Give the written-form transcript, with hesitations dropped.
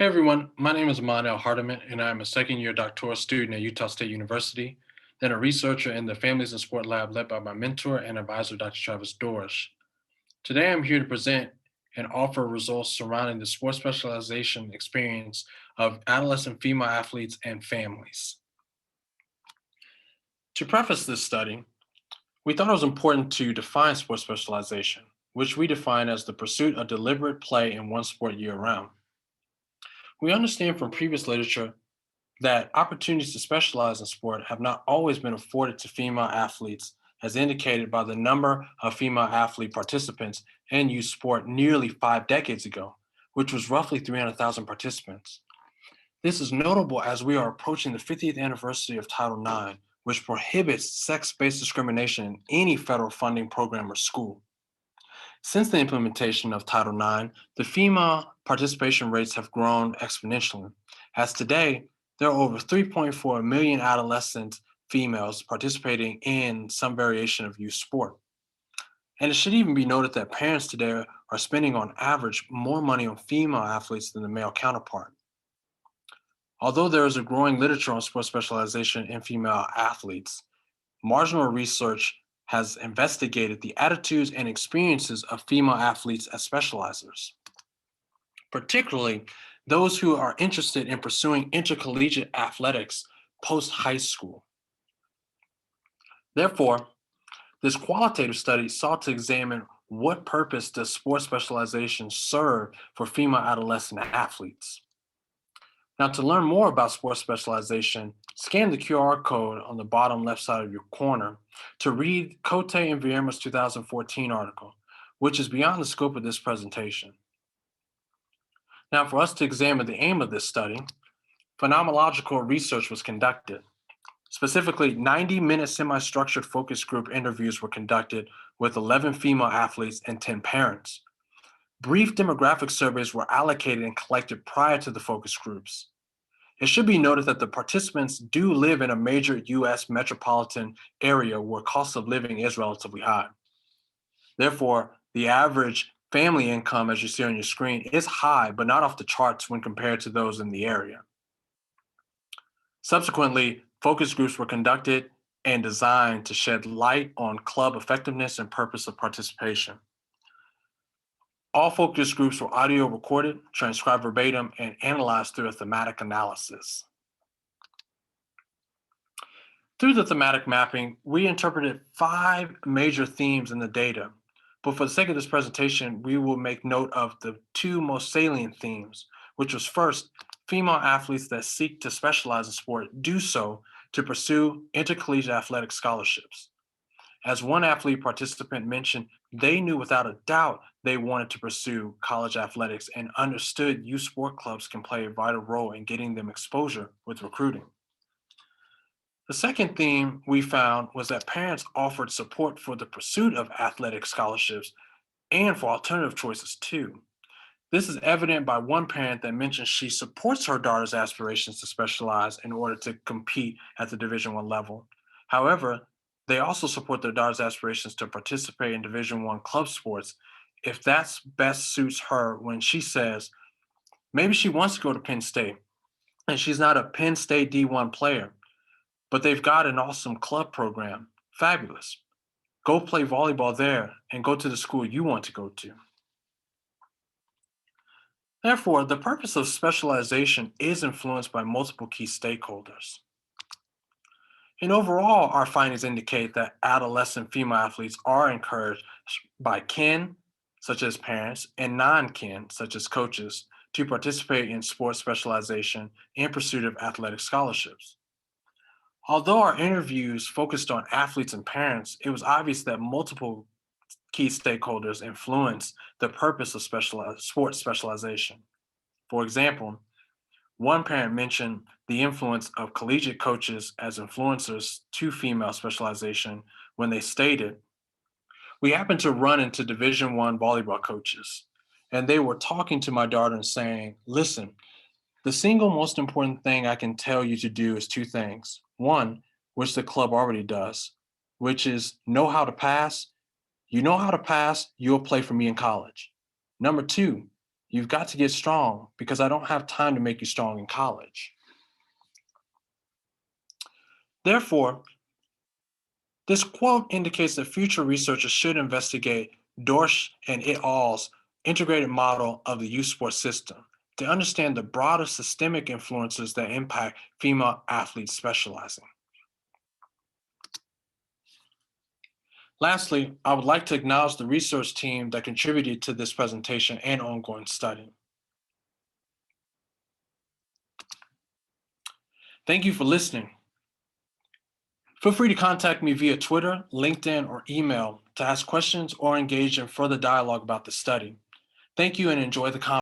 Hey everyone, my name is Amand Hardiman, and I'm a second year doctoral student at Utah State University, then a researcher in the Families and Sport Lab led by my mentor and advisor, Dr. Travis Dorsch. Today I'm here to present and offer results surrounding the sports specialization experience of adolescent female athletes and families. To preface this study, we thought it was important to define sports specialization, which we define as the pursuit of deliberate play in one sport year round. We understand from previous literature that opportunities to specialize in sport have not always been afforded to female athletes, as indicated by the number of female athlete participants in youth sport nearly 5 decades ago, which was roughly 300,000 participants. This is notable as we are approaching the 50th anniversary of Title IX, which prohibits sex-based discrimination in any federal funding program or school. Since the implementation of Title IX, the female participation rates have grown exponentially, as today there are over 3.4 million adolescent females participating in some variation of youth sport. And it should even be noted that parents today are spending on average more money on female athletes than the male counterpart. Although there is a growing literature on sports specialization in female athletes, marginal research has investigated the attitudes and experiences of female athletes as specializers, particularly those who are interested in pursuing intercollegiate athletics post high school. Therefore, this qualitative study sought to examine what purpose does sports specialization serve for female adolescent athletes. Now, to learn more about sports specialization, scan the QR code on the bottom left side of your corner to read Cote and Vierima's 2014 article, which is beyond the scope of this presentation. Now, for us to examine the aim of this study, phenomenological research was conducted. Specifically, 90-minute semi-structured focus group interviews were conducted with 11 female athletes and 10 parents. Brief demographic surveys were allocated and collected prior to the focus groups. It should be noted that the participants do live in a major US metropolitan area where cost of living is relatively high. Therefore, the average family income, as you see on your screen, is high, but not off the charts when compared to those in the area. Subsequently, focus groups were conducted and designed to shed light on club effectiveness and purpose of participation. All focus groups were audio recorded, transcribed verbatim, and analyzed through a thematic analysis. Through the thematic mapping, we interpreted 5 major themes in the data, but for the sake of this presentation, we will make note of the 2 most salient themes, which was first, female athletes that seek to specialize in sport do so to pursue intercollegiate athletic scholarships. As one athlete participant mentioned, they knew without a doubt they wanted to pursue college athletics and understood youth sport clubs can play a vital role in getting them exposure with recruiting. The second theme we found was that parents offered support for the pursuit of athletic scholarships and for alternative choices too. This is evident by one parent that mentioned she supports her daughter's aspirations to specialize in order to compete at the Division I level. However, they also support their daughter's aspirations to participate in Division I club sports if that's best suits her when she says, maybe she wants to go to Penn State and she's not a Penn State D1 player, but they've got an awesome club program. Fabulous. Go play volleyball there and go to the school you want to go to. Therefore, the purpose of specialization is influenced by multiple key stakeholders. And overall, our findings indicate that adolescent female athletes are encouraged by kin, such as parents, and non-kin, such as coaches, to participate in sports specialization in pursuit of athletic scholarships. Although our interviews focused on athletes and parents, it was obvious that multiple key stakeholders influence the purpose of sports specialization. For example, one parent mentioned the influence of collegiate coaches as influencers to female specialization when they stated, we happened to run into Division I volleyball coaches, and they were talking to my daughter and saying, listen, the single most important thing I can tell you to do is 2 things. One, which the club already does, which is know how to pass. You know how to pass, you'll play for me in college. Number 2, You've got to get strong because I don't have time to make you strong in college. Therefore, this quote indicates that future researchers should investigate Dorsch and et al.'s integrated model of the youth sports system to understand the broader systemic influences that impact female athletes specializing. Lastly, I would like to acknowledge the research team that contributed to this presentation and ongoing study. Thank you for listening. Feel free to contact me via Twitter, LinkedIn, or email to ask questions or engage in further dialogue about the study. Thank you and enjoy the conversation.